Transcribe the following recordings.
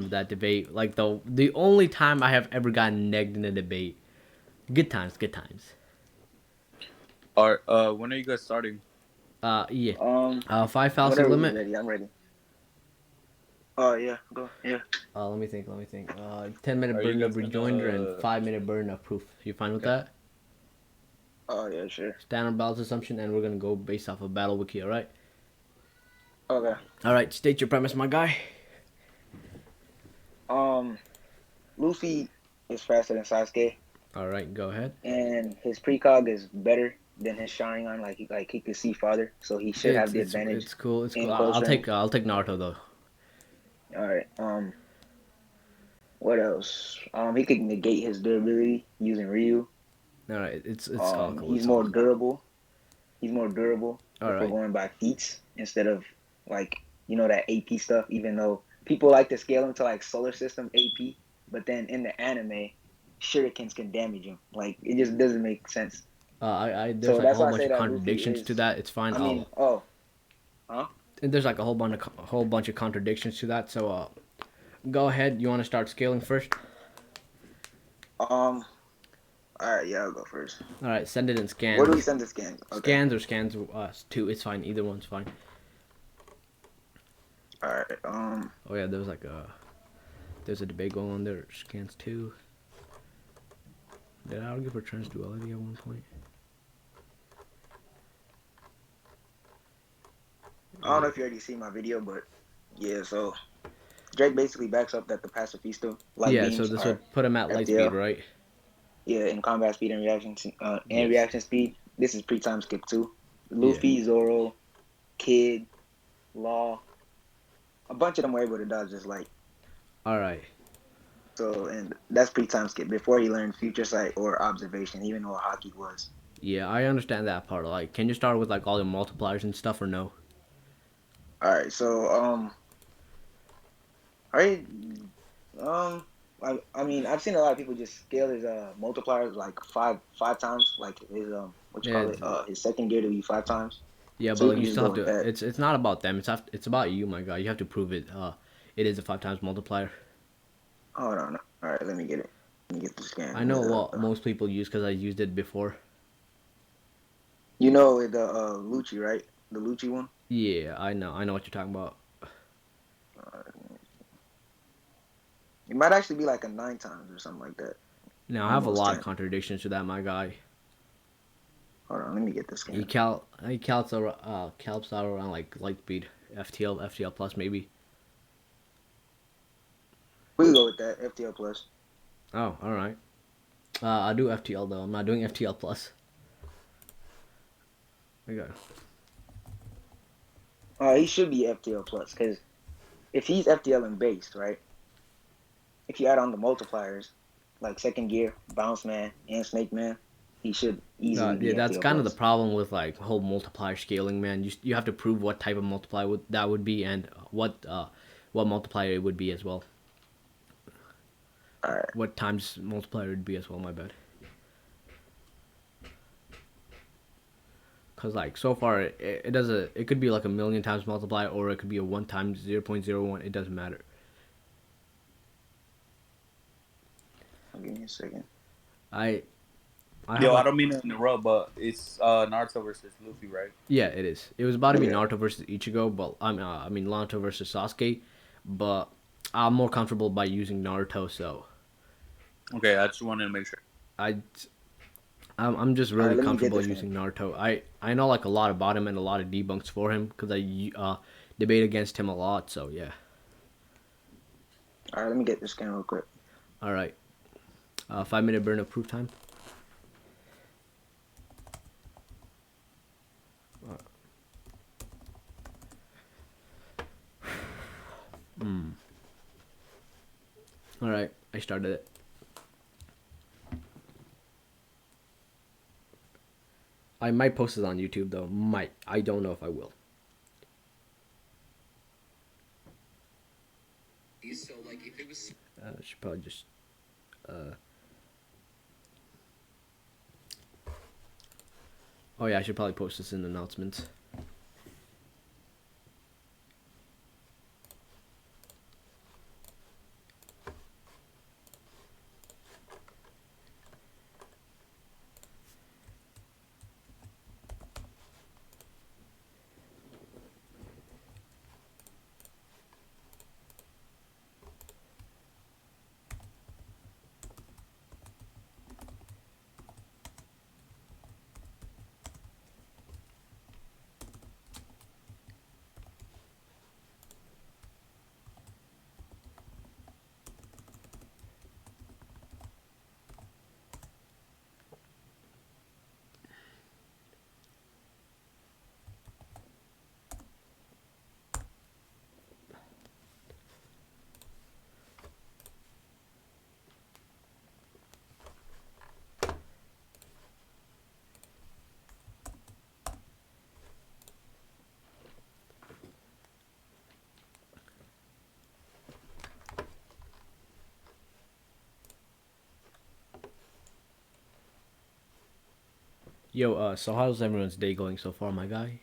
remember that debate. Like the only time I have ever gotten negged in a debate. Good times, good times. When are you guys starting? Yeah. Um, 5,000 whenever you're limit. ready, I'm ready. Oh yeah, go. Yeah. Let me think. Let me think. 10-minute Are you burden of guys rejoinder and gonna? 5-minute burden of proof. You fine with Okay. that? Oh yeah, sure. Standard balance assumption, and we're gonna go based off of battle wiki. All right. Okay. All right. State your premise, my guy. Um, Luffy is faster than Sasuke, All right. Go ahead. and his precog is better than his Sharingan. Like he could see farther, so he should It's have the it's advantage it's cool. It's cool. in close range. I'll take Naruto though. All right. What else? He could negate his durability using Ryu. All right. It's all cool. He's It's all more cool. durable. He's more durable All if we're right. going by feats instead of like that AP stuff. Even though people like to scale him to like solar system AP, but then in the anime, shurikens can damage him. Like it just doesn't make sense. I there's So like a that's whole why I bunch say of that Luffy contradictions to is. that. It's fine. I mean, oh, huh? And there's like a whole bunch of contradictions to that. So go ahead. You want to start scaling first? All right, yeah, I'll go first. All right. Send it in Where do we scans. send the scans? Okay. Scans or scans two. It's fine. Either one's fine. All right. Oh yeah. There's a debate going on there. Scans two. Did I argue for trans duality at one point? I don't know if you already seen my video, but yeah. So Drake basically backs up that the pacifista light Yeah. So beams this are would put him at light speed, FDL. right? Yeah, in combat speed and Yes. reaction speed. This is pre-time skip too. Yeah. Luffy, Zoro, Kid, Law, a bunch of them were able to dodge this light. All right. So and that's pre-time skip before he learned future sight or observation, even though hockey was. Yeah, I understand that part. Like, can you start with like all your multipliers and stuff or no? All right, so all right, I mean I've seen a lot of people just scale his multipliers like five times, like his what you Yeah. call it his second gear to be 5 times. Yeah, but So you like, can you just still go have with to. that. It's not about them. It's about you, my guy. You have to prove it. It is a 5 times multiplier. Hold on. All right, let me get it. Let me get the scan. I know what most people use because I used it before. You know the Lucci, right? The Lucci one. Yeah, I know. I know what you're talking about. It might actually be like a 9 times or something like that. Now I have a Almost lot of 10. contradictions to that, my guy. Hold on, let me get the scan. He calcs out around like light speed, FTL plus maybe. We can go with that. FTL plus. Oh, all right. I do FTL though. I'm not doing FTL plus. Okay. He should be FTL plus because if he's FTL and based, right? If you add on the multipliers, like second gear, bounce man, and snake man, he should easily Yeah, be that's FTL kind of the plus. problem with like whole multiplier scaling, man. You have to prove what type of multiplier that would be and what multiplier it would be as well. All right. What times multiplier would be as well. My bad. Cause like so far it does it could be like a million times multiplier or it could be a 1 times 0.01. It doesn't matter. Give me a second. I have Yo, I like, don't mean to interrupt, but it's Naruto versus Luffy, right? yeah, it is. It was about to be Yeah. Naruto versus Ichigo, but I mean Naruto versus Sasuke, but I'm more comfortable by using Naruto, so Okay, I just wanted to make sure. I I'm just All really right, let me get comfortable this scan. using Naruto. I know like a lot about him and a lot of debunks for him because I debate against him a lot. So yeah. All right, let me get this scan real quick. All right. 5-minute burn of proof time. All right, I started it. I might post it on YouTube though. Might. I don't know if I will. So, like, if it was I should probably just. Oh yeah, I should probably post this in the announcements. Yo, so how's everyone's day going so far, my guy?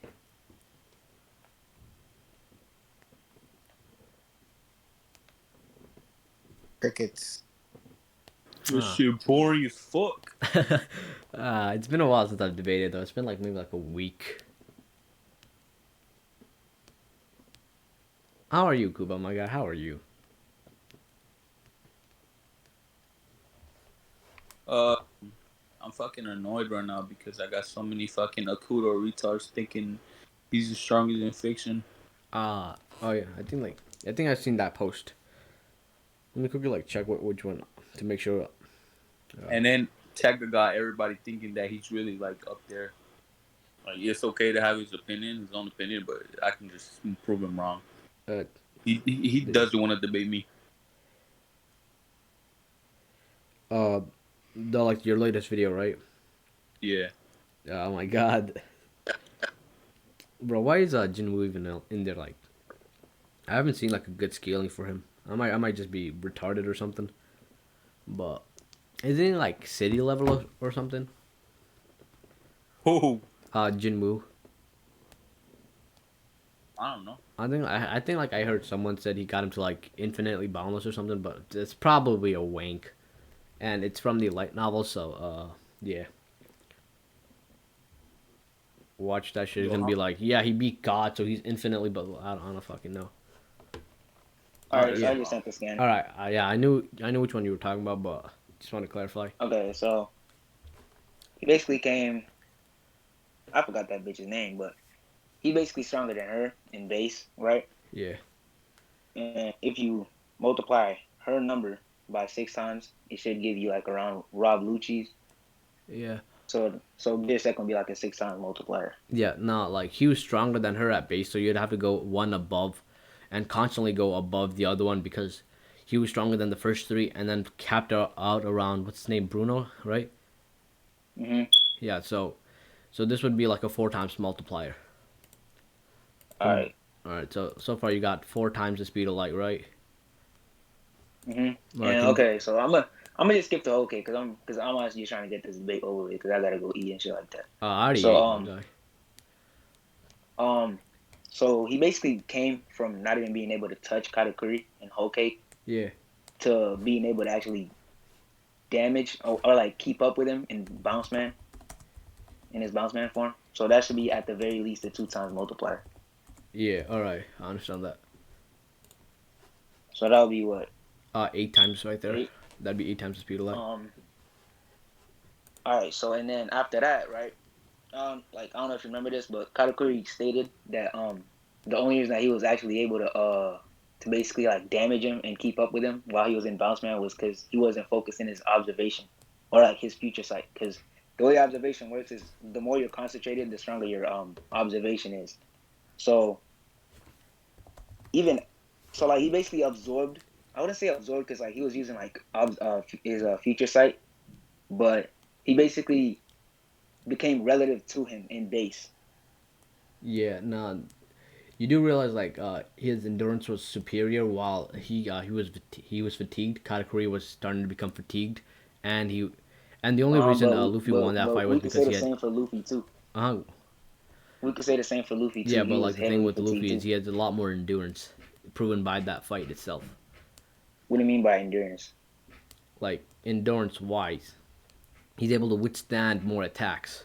Crickets. This Ah. shit boring as fuck. It's been a while since I've debated though. It's been like maybe like a week. How are you, Kuba, my guy? How are you? Uh, I'm fucking annoyed right now because I got so many fucking Akudo retards thinking he's as strong as in fiction. Oh yeah, I think I've seen that post. Let me quickly like check which one to make sure. And then Tekka got everybody thinking that he's really like up there. Like it's okay to have his opinion, his own opinion, but I can just prove him wrong. Uh, He doesn't want to debate me. uh, the like your latest video, right? Yeah. Oh my god, bro, why is Jinwoo even in there? Like, I haven't seen like a good scaling for him. I might just be retarded or something. But isn't he like city level or something? Oh, Jinwoo. I don't know. I think like I heard someone said he got him to like infinitely boundless or something, but it's probably a wank, and it's from the light novel, so yeah. Watch that shit. It's gonna be like, yeah, he beat God, so he's infinitely, but I don't fucking know. All right, so Yeah. I just sent the scan. All right, yeah, I knew which one you were talking about, but just want to clarify. Okay, so he basically came. I forgot that bitch's name, but he basically stronger than her in base, right? Yeah, And if you multiply her number by 6 times, it should give you like around Rob Lucci's. yeah, So this that gonna be like a 6 times multiplier. yeah. No, like he was stronger than her at base, so you'd have to go one above, and constantly go above the other one because he was stronger than the first three, and then capped out around what's his name, Bruno, right? Mhm. Yeah, so this would be like a 4 times multiplier. All right. All right, so far you got 4 times the speed of light, right? Mhm. All right, And can okay, so I'm gonna just skip to okay because I'm honestly just trying to get this debate over with because I gotta go eat and shit like that. I already So ate, my guy. um, so he basically came from not even being able to touch Katakuri and Whole Cake Yeah, to being able to actually damage or like keep up with him in his bounce man form. So that should be at the very least a 2 times multiplier. yeah. All right, I understand that. So that'll be what 8 times right there. 8. That'd be 8 times the speed of light. All right. So and then after that, right? Like I don't know if you remember this, but Katakuri stated that the only reason that he was actually able to basically like damage him and keep up with him while he was in bounce man was because he wasn't focusing his observation or like his future sight. Because the way observation works is the more you're concentrated, the stronger your observation is. So even so, like he basically absorbed. I wouldn't say absorbed because like he was using like his future sight, but he basically became relative to him in base. Yeah, nah. You do realize like his endurance was superior while he was fatigued. Katakuri was starting to become fatigued, and the only reason Luffy won that fight But was we could say because the he had same for Luffy too. uh We could say the same for Luffy yeah, too. but He like was the thing heavily with fatigued Luffy is too. he has a lot more endurance, proven by that fight itself. What do you mean by endurance? Like endurance wise, he's able to withstand more attacks.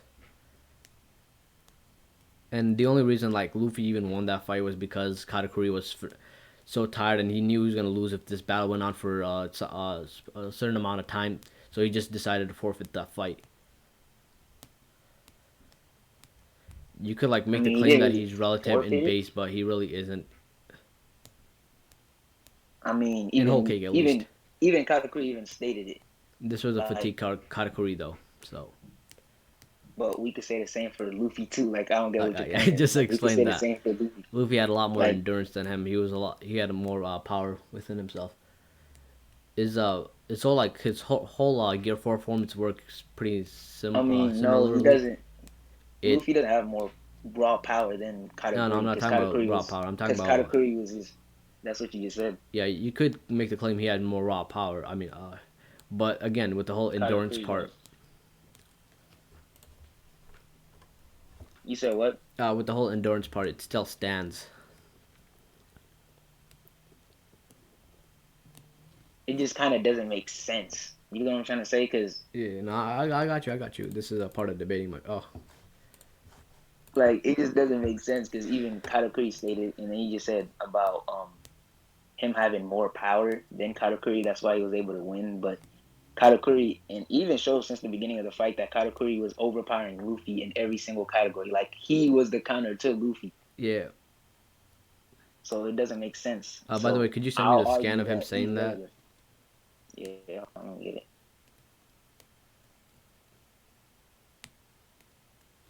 And the only reason like Luffy even won that fight was because Katakuri was so tired and he knew he was gonna lose if this battle went on for a certain amount of time. So he just decided to forfeit that fight. You could like I make the mean, he claim didn't that really he's relative in forfeit it. base, but he really isn't. I mean, In Whole Cake, at least. even Katakuri even stated it. This was a Like, fatigue Katakuri though, so but we could say the same for Luffy too. Like, I don't get what your I point is. just Like, we could say explained the that. same for Luffy. Luffy had a lot more Like, endurance than him. He had more power within himself. It's all like his whole Gear 4 performance works pretty I mean, no, he similarly. doesn't. It Luffy doesn't have more raw power than No, I'm Katakuri not talking about raw power. I'm talking because about Katakuri was just. That's what you just said. yeah. You could make the claim he had more raw power. I mean, but again, with the whole endurance Katakuri part, was. You said what? With the whole endurance part, it still stands. It just kind of doesn't make sense. You know what I'm trying to say? Because Yeah, no, I got you. I got you. This is a part of debating. Like, oh, like it just doesn't make sense. Because even Katakuri stated, and then he just said about him having more power than Katakuri. That's why he was able to win. But Katakuri, and even shows since the beginning of the fight that Katakuri was overpowering Luffy in every single category. Like he was the counter to Luffy. yeah. So it doesn't make sense. By the way, So could you send me I'll the scan argue of him that he's saying that? relative. Yeah, I don't get it.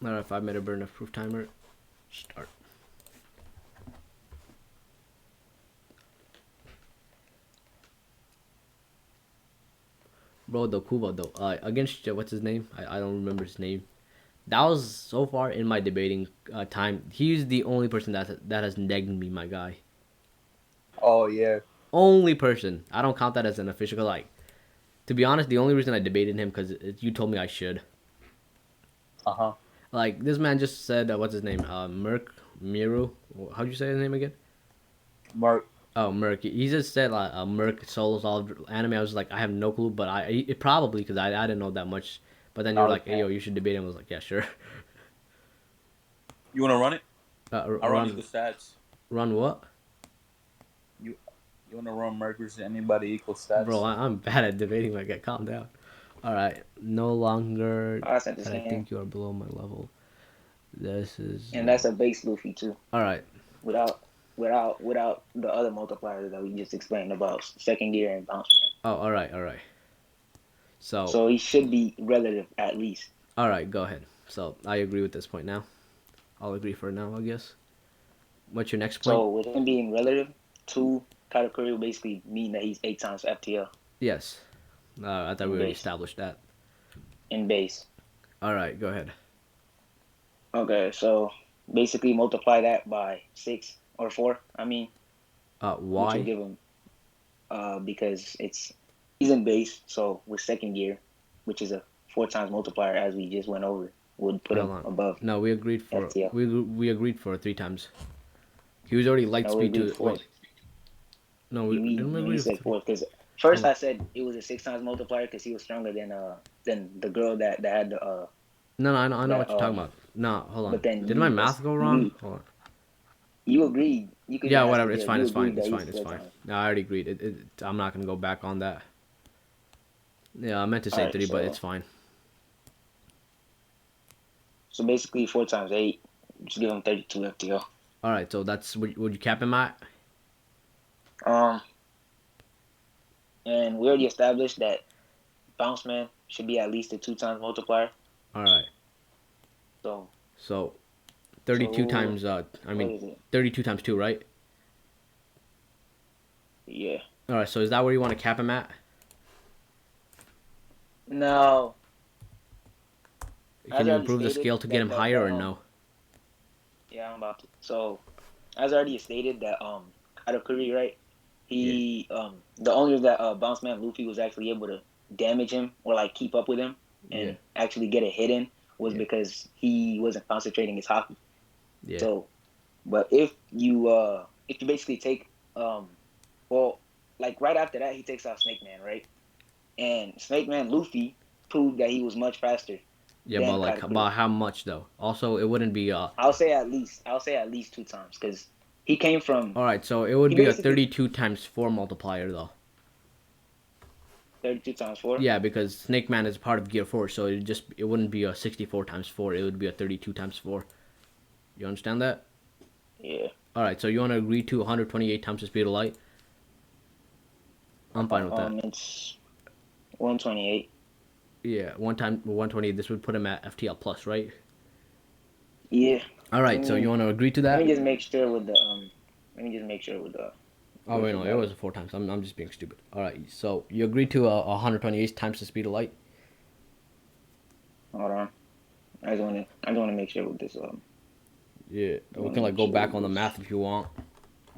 All right, 5 minute burn of proof timer. Start. Bro, the Kuba though, against what's his name? I don't remember his name. That was so far in my debating time. He's the only person that has negged me, my guy. Oh yeah. Only person. I don't count that as an official. Like, to be honest, the only reason I debated him because you told me I should. Uh-huh. Like, this man just said, what's his name? Merc Miru. How'd you say his name again? Mark. Oh, Merc. He just said Merc solos all anime. I was like, I have no clue, but it probably because I didn't know that much. But then you're like, hey yo, you should debate him. I was like, yeah, sure. You wanna run it? I'll run Run equal stats. run what? You wanna run Merc versus anybody equal stats? Bro, I'm bad at debating. Like, calm down. All right, no longer I sent this that I game, think you are below my level. This is and that's a base Luffy too. all right. Without the other multipliers that we just explained about second gear and bounce man. Oh, all right, all right. So, So he should be relative at least. all right, go ahead. So, I agree with this point now. I'll agree for now, I guess. What's your next point? So with him being relative to Katakuri will basically mean that he's 8 times FTL Yes. I thought we already Base. established that. in base. All right, go ahead. Okay, so basically multiply that by 6 or 4. I mean, which will Why? give him because he's in base. So with second gear, which is a 4 times multiplier, as we just went over, would put him Hold on. above No, we agreed for FTL. we agreed for 3 times. He was already light No, we speed agreed to four. wait. No, we didn't we We agree. said 4 because first I said it was a 6 times multiplier because he was stronger than the girl that had the No, I know that, what you're talking about. No, hold on. But then Did my math go wrong? Hold on. you agreed. You could Yeah, ask whatever. the It's judge. fine. You It's fine. agreed It's that fine. he's It's 4 fine. times. No, I already agreed. I'm not gonna go back on that. Yeah, I meant to say Alright, 3, but so- it's fine. So basically 4 times 8, just give him 32 FTL. All right, so that's would you cap him at? And we already established that Bounce Man should be at least a 2 times multiplier. All right. So So 32 So, times what 32 times 2, right? Yeah. All right, so is that where you want to cap him at? No. Can As you I improve the stated, scale to get him that, higher or no? Yeah, I'm about to. So, as I already stated, that Katakuri, right? He the only reason that Bounce Man Luffy was actually able to damage him or like keep up with him and Yeah. actually get a hit in was Yeah. because he wasn't concentrating his hockey. Yeah. So, but if you basically take well, like right after that he takes out Snake Man, right? And Snake Man Luffy proved that he was much faster. Yeah, than but like Katakuri. about how much though? Also, it wouldn't be I'll say at least 2 times because he came from All right, so it would He be a basically- 32 times 4 multiplier though. 32 times 4. Yeah, because Snake Man is part of Gear 4, so it wouldn't be a 64 times 4. It would be a 32 times 4. You understand that? Yeah. All right, so you want to agree to 128 times the speed of light? I'm fine with that. It's 128. Yeah, 128. This would put him at FTL plus, right? Yeah. All right, so you want to agree to Let that? me just make sure with the Oh wait, no, it was 4 times. I'm just being stupid. All right, so you agree to 128 times the speed of light? Hold on. I just want to make sure with this. Yeah, we can like go back on the math if you want.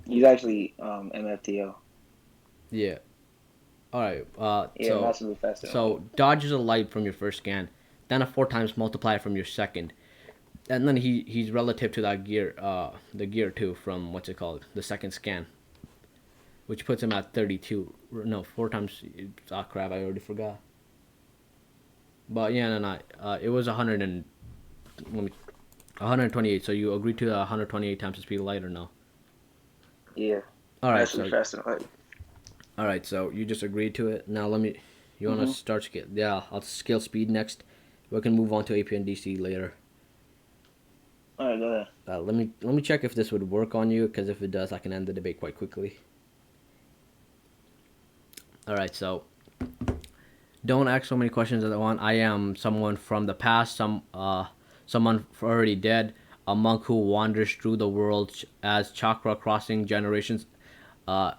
He's actually MFTL. Yeah. All right. Yeah, so massively faster. so dodges a light from your first scan, then a 4 times multiplier from your second. and then he's relative to that gear, the gear too from what's it called, the second scan, which puts him at 32. No, four times. Ah, crap! I already forgot. But yeah, no, it was 100 and let me 128. So you agree to the 128 times the speed of light or no? Yeah, All right, naturally so faster than light. all right, so you just agreed to it. Now let me. You want to Mm-hmm. start scale? Yeah, I'll scale speed next. We can move on to AP and DC later. All right, go ahead. Let me check if this would work on you, because if it does, I can end the debate quite quickly. All right, so don't ask so many questions at once. I am someone from the past, someone already dead, a monk who wanders through the world as chakra crossing generations, uh,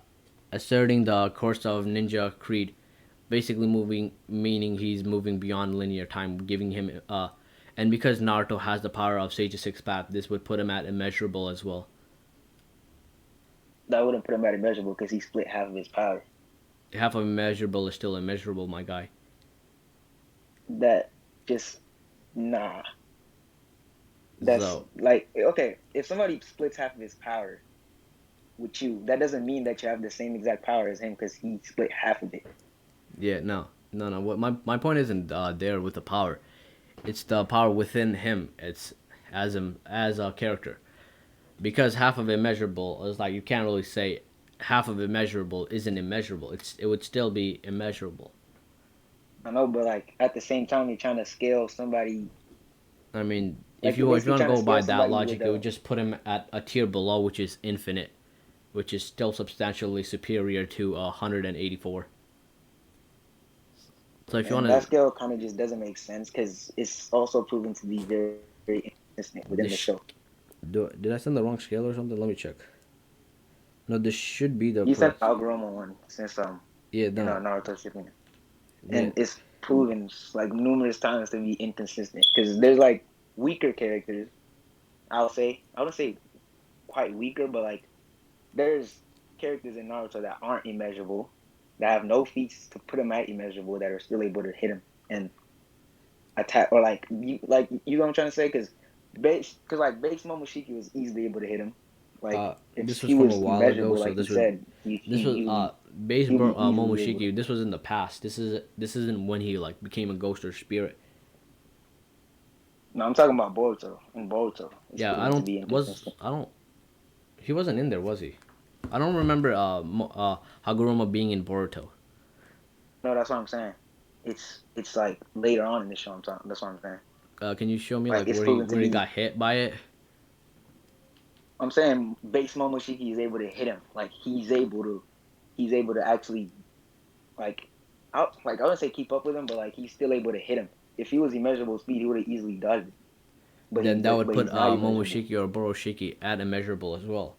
asserting the course of ninja creed, basically moving, meaning he's moving beyond linear time, giving him and because Naruto has the power of Sage's sixth path, this would put him at immeasurable as well. That wouldn't put him at immeasurable because he split half of his power. Half of immeasurable is still immeasurable, my guy. That just nah. That's So like okay. If somebody splits half of his power with you, that doesn't mean that you have the same exact power as him because he split half of it. yeah, no. What my point isn't there with the power. It's the power within him. It's as him as a character. Because half of immeasurable is like you can't really say half of immeasurable isn't immeasurable. It would still be immeasurable. I know, but like at the same time, you're trying to scale somebody. I mean, Like if you you're want basically to trying to go by scale that somebody with logic, it a. would just put him at a tier below, which is infinite, which is still substantially superior to 184. So if you want And that to, scale kind of just doesn't make sense because it's also proven to be very, very inconsistent within the this show. did I send the wrong scale or something? Let me check. No, this should be the You sent correct. the Algoroma one since Yeah, you know no, Naruto Shippuden, yeah. and it's proven like numerous times to be inconsistent because there's like weaker characters. I wouldn't say quite weaker, but like there's characters in Naruto that aren't immeasurable, that have no feats to put them at immeasurable, that are still able to hit him and attack, or like you know what I'm trying to say? Because like base Momoshiki was easily able to hit him. Like if This was he from a was while ago, immeasurable, so like you this would said, this was base he'll be easily able Momoshiki. This was in the past. This isn't when he like became a ghost or spirit. No, I'm talking about Boruto. In Boruto, it's Yeah, proven to be inconsistent. I don't he wasn't in there, was he? I don't remember Haguruma being in Boruto. No, that's what I'm saying. It's like later on in the show. I'm talking. That's what I'm saying. Can you show me Like like it's proven to where he be. got hit by it? I'm saying base Momoshiki is able to hit him. Like he's able to actually like I wouldn't say keep up with him, but like he's still able to hit him. If he was immeasurable speed, he would have easily dodged it. Then that would But put he's not immeasurable. Momoshiki or Boroshiki at immeasurable as well.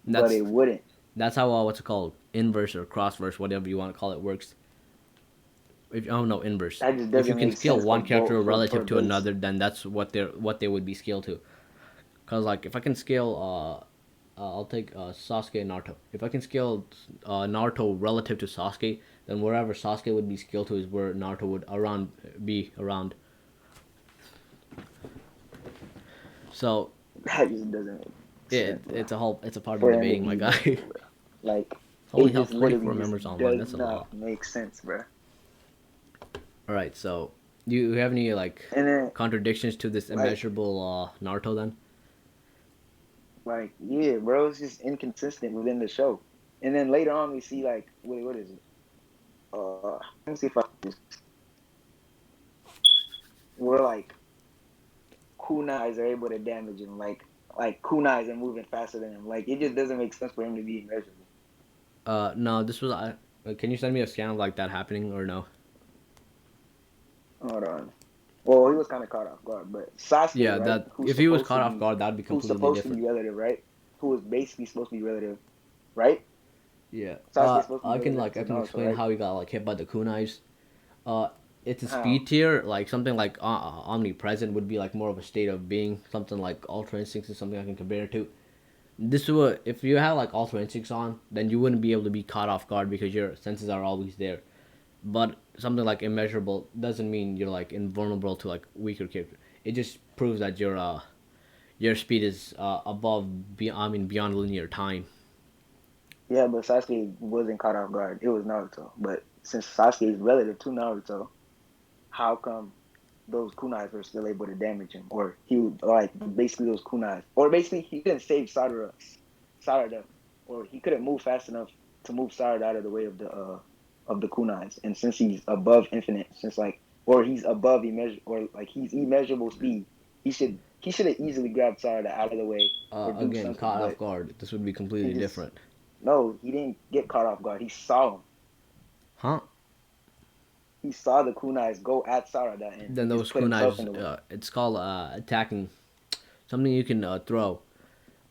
But That's it wouldn't. that's how what's it called, inverse or crossverse, whatever you want to call it, works. If oh no, inverse. That just If you doesn't can make scale sense one character for relative to base. another, then that's what they would be scaled to. Cause like if I can scale I'll take Sasuke and Naruto. If I can scale Naruto relative to Sasuke, then wherever Sasuke would be scaled to is where Naruto would be around. So That just doesn't make sense, bro. it's a part of For him to debating, my be guy. immeasurable, bro. Like Only it have just 44 literally just members online. does That's a lot. not make sense, bro. All right, so do you have any like And then contradictions to this like immeasurable Naruto then? yeah, bro, it's just inconsistent within the show. And then later on, we see like what is it? Let me see if I just where like kunais are able to damage him, like kunais are moving faster than him. Like it just doesn't make sense for him to be immeasurable. No, this was can you send me a scan of like that happening or no? Hold on. Well, he was kind of caught off guard, but Sasuke, Yeah, right? that if he was caught off guard, that'd be Who's completely supposed to be different. relative, right? Who was basically supposed to be relative, right? Yeah. Sasuke's supposed to be I relative to can Naruto, explain right? how he got like hit by the kunais. Uh, it's a How? speed tier, like something like omnipresent would be like more of a state of being. Something like ultra instincts is something I can compare it to. This would if you have like ultra instincts on, then you wouldn't be able to be caught off guard because your senses are always there. But something like immeasurable doesn't mean you're like invulnerable to like weaker character. It just proves that your speed is beyond linear time. Yeah, but Sasuke wasn't caught off guard. It was Naruto. But since Sasuke is relative to Naruto, how come those kunais were still able to damage him? Or he would, like, basically those kunais. Or basically he couldn't save Sarada. Or he couldn't move fast enough to move Sarada out of the way of the kunais. And since he's above infinite, since like or he's above immeasurable or like he's immeasurable speed, he should have easily grabbed Sarada out of the way or do Again, something, caught off but guard. This would be he completely just different. no, he didn't get caught off guard. He saw him. Huh? He saw the kunais go at Sarada and Then he just those put himself in kunais, the way. it's called attacking. Something you can throw.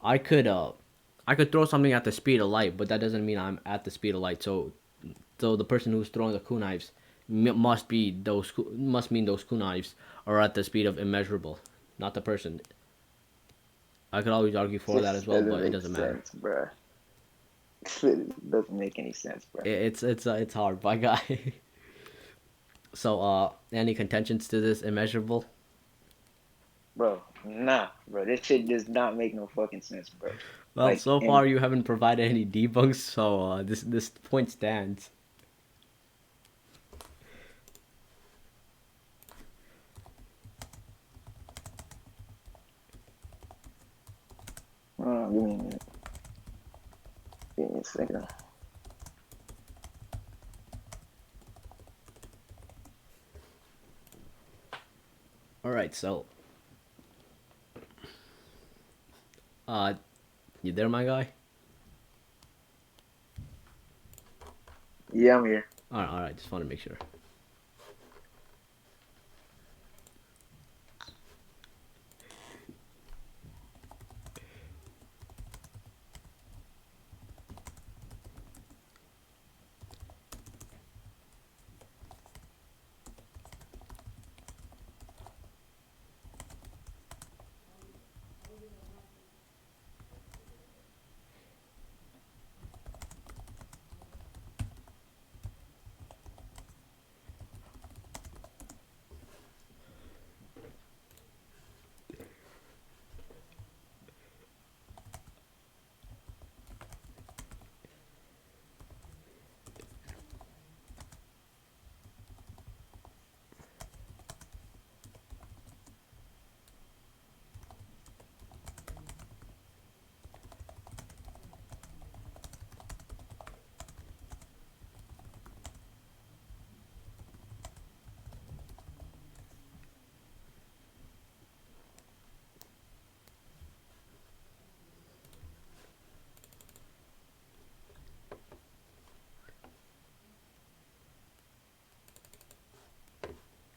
I could uh, I could throw something at the speed of light, but that doesn't mean I'm at the speed of light. So the person who's throwing the kunais must mean those kunais are at the speed of immeasurable, not the person. I could always argue for that Just as well, doesn't but it make doesn't matter. sense, bruh. It doesn't make any sense, bruh. It's hard, my guy. So any contentions to this immeasurable? Bro, nah, bro. This shit does not make no fucking sense, bro. Well, Like, so and far you haven't provided any debunks, so this point stands. give me a minute. Give me a second. All right, so uh, you there, my guy? Yeah, I'm here. All right. Just want to make sure.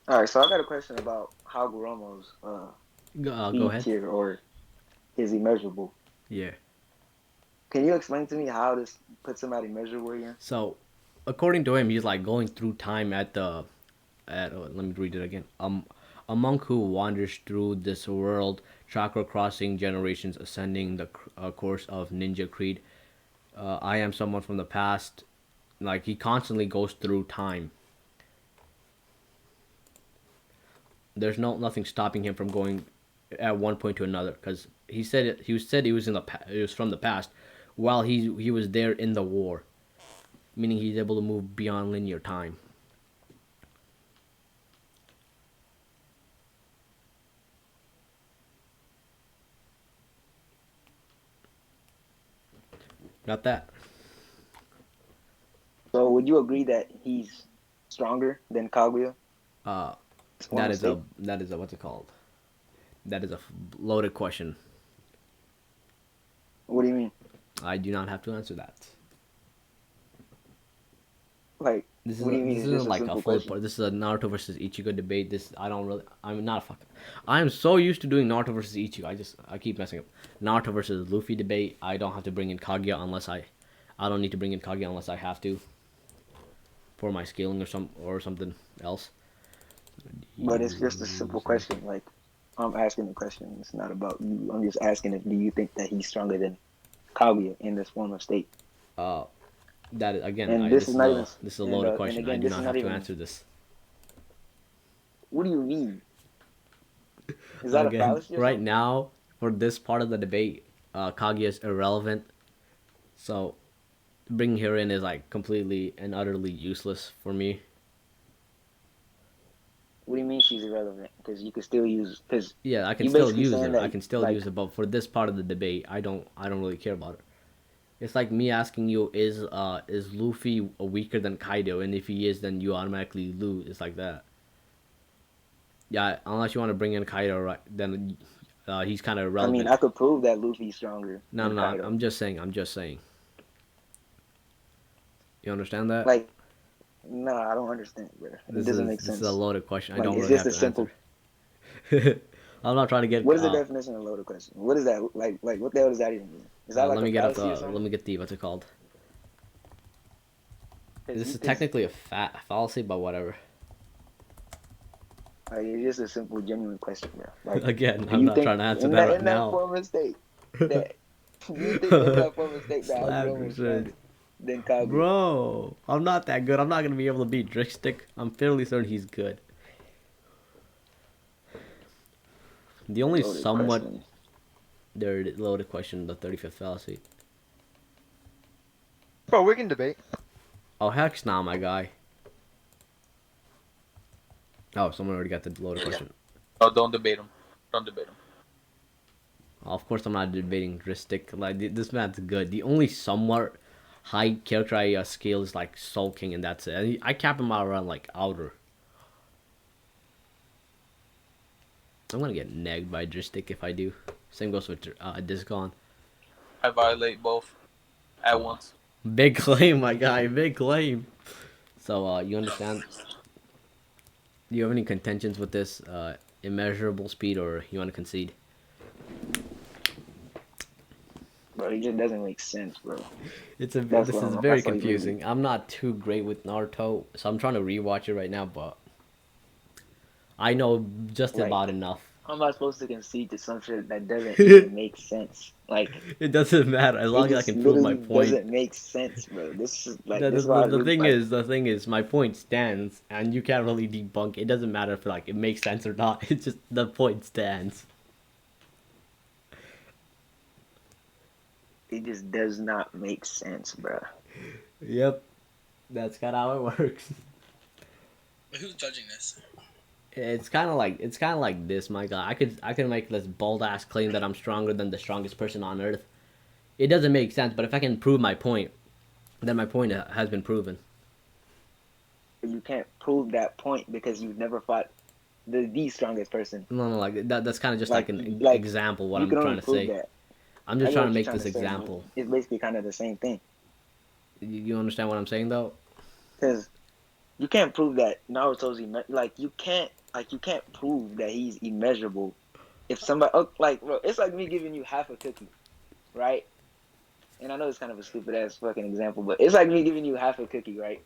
All right, so I got a question about Hagoromo's Go speed ahead. tier or his immeasurable. Yeah. Can you explain to me how this puts him at immeasurable again? So, according to him, he's like going through time let me read it again. A monk who wanders through this world, chakra crossing generations, ascending the course of ninja creed. I am someone from the past. Like he constantly goes through time. There's nothing stopping him from going at one point to another because he was he was from the past while he was there in the war, meaning he's able to move beyond linear time. Not that. So would you agree that he's stronger than Kaguya? Uh, Former state? that is a what's it called? That is a loaded question. What do you mean? I do not have to answer that. Like, what do you mean? This It's just isn't a like a simple full question. This is a Naruto versus Ichigo debate. This I don't really. I'm not a fuck. I am so used to doing Naruto versus Ichigo. I keep messing up. Naruto versus Luffy debate. I don't have to bring in Kaguya unless I don't need to bring in Kaguya unless I have to. For my scaling or something else. But it's just a simple question. Like, I'm asking the question. It's not about you. I'm just asking if do you think that he's stronger than Kaguya in this former state? Uh, that is, again, And this is not even. this is a loaded And question. I again, do this is not not have to even. answer this. What do you mean? Is that a Again, fallacy or right something? now, for this part of the debate, Kaguya is irrelevant. So bringing her in is like completely and utterly useless for me. What do you mean she's irrelevant? Because you could still use. Because Yeah, I can you still basically use saying her. I that can still use like her, but for this part of the debate, I don't really care about her. It's like me asking you, is Luffy weaker than Kaido? And if he is, then you automatically lose. It's like that. Yeah, unless you want to bring in Kaido, right? Then he's kind of I mean irrelevant. I could prove that Luffy's stronger No, than no, no. Kaido. I'm just saying. I'm just saying. You understand that? Like no, I don't understand, bro. It doesn't make This is a sense. loaded question. I Like don't it's really just have a to answer. simple. I'm not trying to get. What is the definition of loaded question? What is that like? Like what the hell does that even mean? Is that Let like a me get up. fallacy or Let something? me get the what's it called? Because This you is because technically a fallacy, but whatever. like, it's just a simple, genuine question, bro. Like, Again, do I'm you not think trying to answer that right in that now. former state that do you think in that former state that Slap Haguro was yourself. stronger than Kaguya? Bro, I'm not that good. I'm not gonna be able to beat Dripstick. I'm fairly certain he's good. The only Loaded somewhat question. loaded question, the 35th fallacy. Bro, we can debate. Oh heck, nah, my guy. Oh, someone already got the loaded question. Oh, don't debate him. Don't debate him. Of course, I'm not debating Dristic. Like this man's good. The only somewhat high character I skill is like sulking, and that's it. I cap him out around like outer. I'm gonna get negged by Dristic if I do. Same goes with Discon. I violate both at Oh, once. big claim, my guy. Big claim. So you understand? Do you have any contentions with this immeasurable speed, or you want to concede? Bro, it just doesn't make sense, bro. That's This what is I'm. very That's all you really. confusing. I'm not too great with Naruto, so I'm trying to rewatch it right now, but I know just Like, about enough. how am I supposed to concede to some shit that doesn't even make sense? Like, It doesn't matter as it long as I just can prove my literally point. doesn't make sense, bro. This is like this is why I The really thing like. is, my point stands, and you can't really debunk. It doesn't matter if like it makes sense or not. It's just the point stands. It just does not make sense, bro. Yep, that's kind of how it works. But who's judging this? It's kind of like this, my guy. I could make this bold ass claim that I'm stronger than the strongest person on earth. It doesn't make sense, but if I can prove my point, then my point has been proven. You can't prove that point because you've never fought the strongest person. No, no, like that's kind of just like an Like example. What you I'm can trying only to prove say. that. I'm I just know trying to what you're make trying this to say. But example. it's basically kind of the same thing You understand what I'm saying though? because you can't prove that Naruto's you can't prove that he's immeasurable. If somebody like bro, it's like me giving you half a cookie, right? And I know it's kind of a stupid ass fucking example, but it's like me giving you half a cookie, right?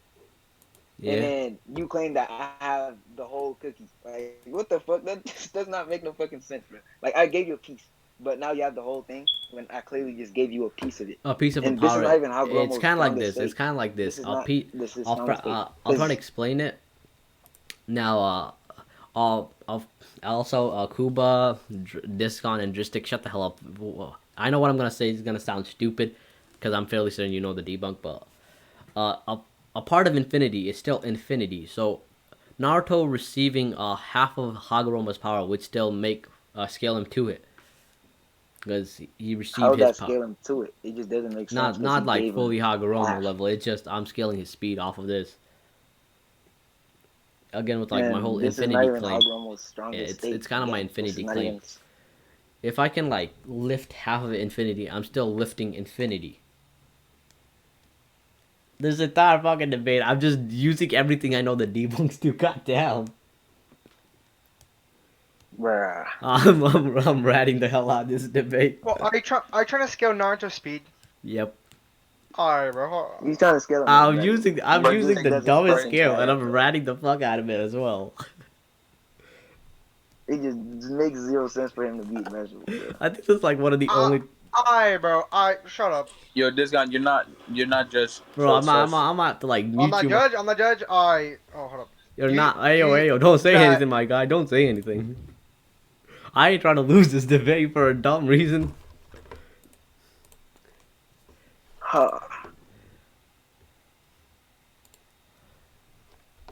And Yeah. then you claim that I have the whole cookie. Like, what the fuck? That just does not make no fucking sense, bro. Like, I gave you a piece, but now you have the whole thing when I clearly just gave you a piece of it. A piece of a And this is power. not even how It's Gromo's kind of like strongest this. It's state. kind of like this. This is not this is strongest state. I'll try to Because explain it. Now, I'll also Kuba, Discon, and Dristic. Shut the hell up. I know what I'm gonna say is gonna sound stupid, because I'm fairly certain you know the debunk. But a part of infinity is still infinity. So Naruto receiving half of Hagoroma's power would still make scale him to it, because he how received would his that power. scale him to it? It just doesn't make sense because Not he like gave him fully Hagoroma half. level. It's just I'm scaling his speed off of this. Again with like my whole And this is not infinity even how claim. Gromo's strongest state. It's kind of my Again, this is infinity not claim. even. If I can like lift half of infinity, I'm still lifting infinity. There's a entire fucking debate. I'm just using everything I know the debunks do. Goddamn. Bruh. I'm ratting the hell out of this debate. Well, are you trying to scale Naruto's speed? Yep. Alright, bro. Hold on. He's trying to scale him like that. I'm But using just the doesn't dumbest fucking scale, add and up, I'm bro. ratting the fuck out of it as well. It just makes zero sense for him to be immeasurable, bro. I think that's like one of the only. Alright, bro. Alright, shut up. Yo, this guy, you're not just Bro, I'm not to like I'm mute not you. judge. I'm not judge. Alright. Oh, hold up. You're You- not. Ayo, you- don't say that- anything, my guy. Don't say anything. I ain't trying to lose this debate for a dumb reason. Huh.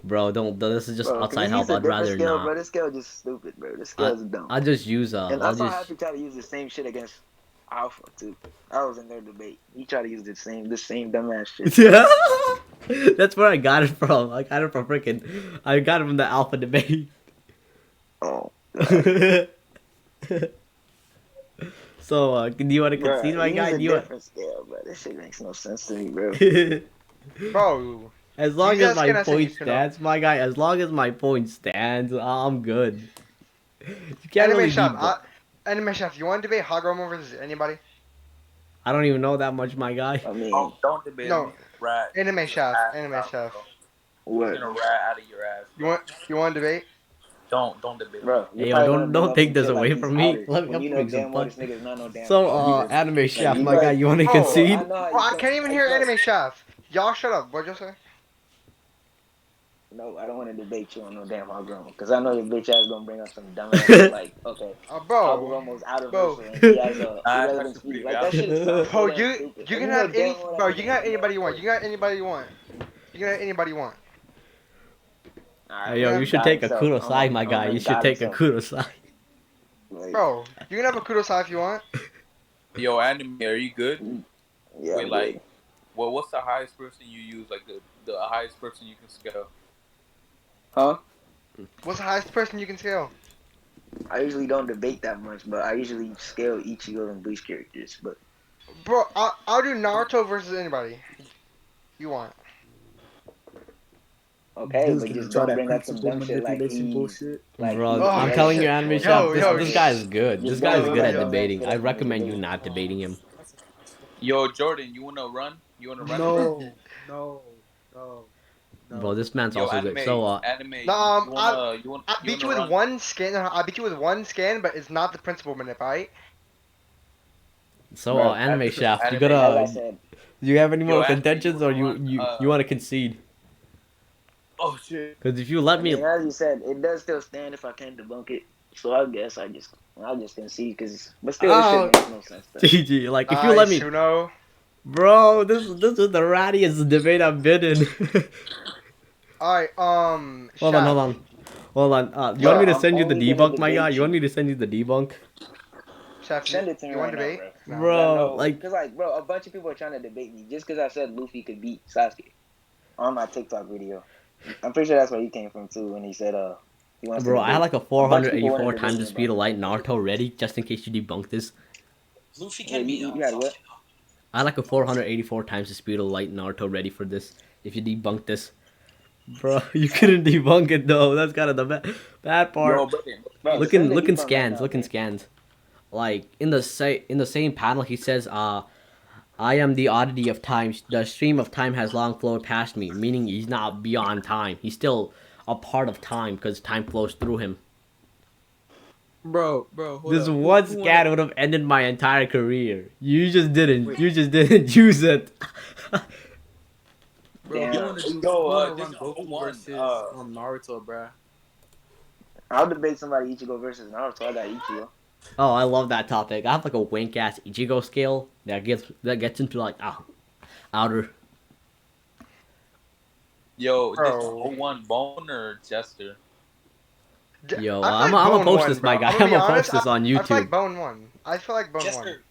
Bro, don't. This is just Bro, can outside you use help. a I'd different rather scale, bro? not. This scale just stupid, bro. This scale is dumb. I just use And I I'll saw just. Happy try to use the same shit against Alpha too. I was in their debate. He tried to use the same dumbass shit. Yeah. That's where I got it from. I got it from freaking. I got it from the alpha debate. Oh, God. So, do you want to Bro, concede, my use guy? a Do you want? different scale, bro. This shit makes no sense to me, bro. Bro, As long use as that my skin as an point Isuno. stands, my guy. As long as my point stands, I'm good. You can't Anime really Chef, be. Anime Chef, you want to debate Hagoromo versus anybody? I don't even know that much, my guy. I mean, Don't debate him. No, He's gonna rat Anime your Chef, ass Anime out, Chef. bro. He's what? gonna rat out of your ass. You want to debate? Don't debate him. Bro, you're Hey, yo, probably gonna bring don't up take some this shit like away he's from me. outer. Let me When you know bring some damn well fun. this nigga's not no damn So, outer. Anime Chef, you my guy, you want to Bro, concede? I know how Bro, I you can't even hear Anime Chef. Y'all shut up. What'd you say? No, I don't want to debate you on no damn Hagoromo. Because I know your bitch ass gonna bring up some dumbass shit like, okay, Bro, Hagoromo's outer bro, versa and he has a Nah, that's irrelevant actually speed. pretty Like, valid. that shit is so bro, damn you stupid. you And can know have damn any, well that bro. nigga You can have ain't anybody you want. no You can have anybody you want. You can have anybody you want. Hey, yo, you should God take a himself. Kudosai, my guy. You should God take a himself. Kudosai. Like, Bro, you can have a Kudosai if you want. Yo, anime, are you good? yeah, Wait, I'm like, good. well, what's the highest person you use? Like the highest person you can scale? Huh? What's the highest person you can scale? I usually don't debate that much, but I usually scale Ichigo and Bleach characters. But Bro, I'll do Naruto versus anybody you want. okay, Dude's but gonna just try don't that bring up some principal dumb shit manipulation bullshit. like Bro, he's Oh, I'm telling you, irrelevant Anime or Chef, some dumb this shit. guy is good. This Just guy don't is bring good up at yo. dumbass debating. shit I if you want to recommend you debate. not debating him. Yo, Jordan, you wanna run? You wanna run it? No, no, no, Bro, no. this man's Yo, also good. So, anime. No, You wanna I you beat wanna you with run? one skin. I beat you with one skin, but it's not the principal manip, alright? Bro, Anime Chef, you Anime. as I gotta. said, Do you have any Yo, more anime. You contentions, or wanna run? you want to concede? Oh shit. Because if you let I me, mean, as you said, it does still stand if I can't debunk it. So I guess I'll just concede but still, this shit oh, makes no sense though. GG. Like if you let Nice, me, Suno. bro, this is the rattiest debate I've been in. Alright, Hold Shaf. on, hold on. You want Bro, me to I'm send you the only gonna debunk, my guy? debate You want me you. to send you the debunk, Shaf, Send it to me you want right to now, debate? bro. No. Cause I bro? know, Like, cause like, bro, a bunch of people are trying to debate me just cause I said Luffy could beat Sasuke on my TikTok video. I'm pretty sure that's where he came from too when he said he wants to bro, I had debate. like a A bunch of people want to 484 debate times me the speed about of it. light Naruto ready, just in case you debunk this. Luffy Yeah, can beat you had what? Sasuke. I had like a 484 times the speed of light Naruto ready for this. If you debunk this, bro, you couldn't debunk it though. That's kind of the bad Yo, part. but Bro, Look send in the look in debunk right scans. now, Look in bro. scans. Like in the same panel, he says, I am the oddity of time. The stream of time has long flowed past me, meaning he's not beyond time. He's still a part of time because time flows through him. Bro, hold This up. one Who wanna, scan would have ended my entire career. You just didn't. wait, You just didn't use it. bro, Damn. who wanna this run is Goku 01. versus Naruto, bro? I'll debate somebody Ichigo versus Naruto. I got Ichigo. Oh, I love that topic. I have like a wink ass Ichigo scale that gets into like outer. Yo, this is Bro. 01 Bone or Jester? Yo, I feel I'm like gonna Bone post won, this, bro. my guy. I'm gonna I'm be gonna honest. post this on I feel like YouTube. Bone won. I feel like Bone won. Jester